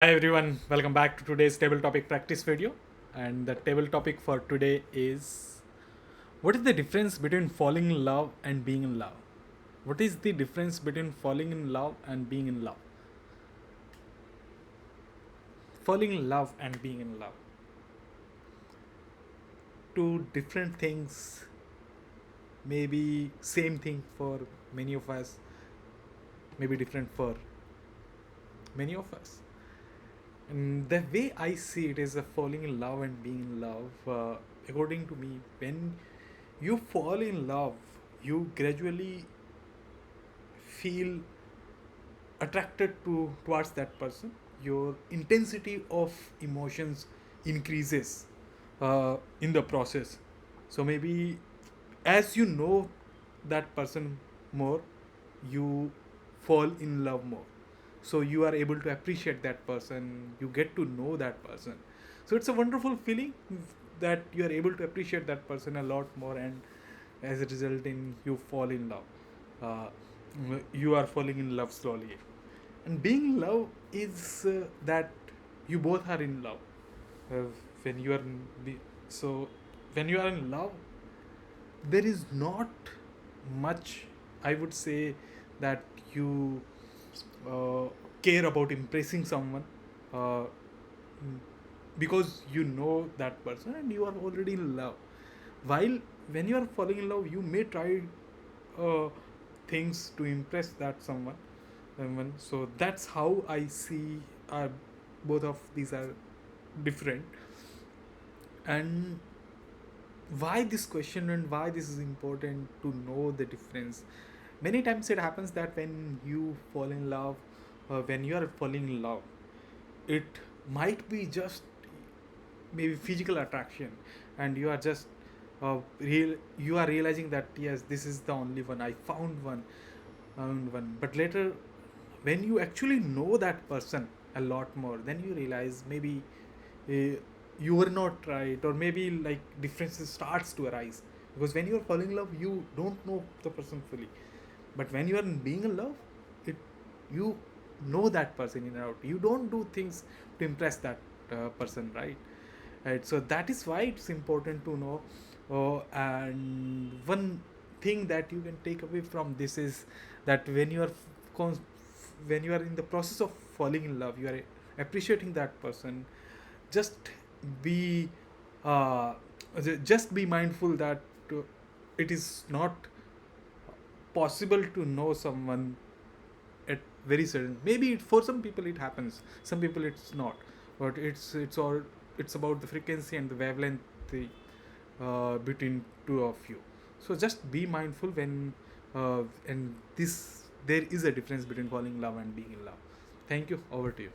Hi everyone, welcome back to today's table topic practice video. And the table topic for today is, what is the difference between falling in love and being in love? What is the difference between falling in love and being in love? Falling in love and being in love. Two different things, maybe same thing for many of us, maybe different for many of us. And the way I see it is a falling in love and being in love. According to me, when you fall in love, you gradually feel attracted towards that person. Your intensity of emotions increases in the process. So maybe as you know that person more, you fall in love more. So you are able to appreciate that person, you get to know that person. So it's a wonderful feeling that you are able to appreciate that person a lot more, and as a result in you fall in love. uh, you are falling in love slowly. And being in love is that you both are in love. uh, when you are in so when you are in love, there is not much, I would say, that you uh, care about impressing someone, uh, because you know that person and you are already in love. While when you are falling in love, you may try uh, things to impress that someone. So that's how I see, both of these are different. And why this question and why this is important to know the difference? Many times it happens that when you fall in love, when you are falling in love, it might be just maybe physical attraction, and you are just you are realizing that yes, this is the only one, I found one. But later, when you actually know that person a lot more, then you realize maybe you were not right, or maybe like differences starts to arise, because when you are falling in love, you don't know the person fully. But when you are being in love, it you know that person in and out. You don't do things to impress that person, right? So that is why it's important to know. And one thing that you can take away from this is that con- when you are in the process of falling in love, you are appreciating that person. Just be uh, just be mindful that uh, it is not possible to know someone at very certain. Maybe for some people it happens, some people it's not. But it's about the frequency and the wavelength, between two of you. So just be mindful when and this there is a difference between falling in love and being in love. Thank you. Over to you.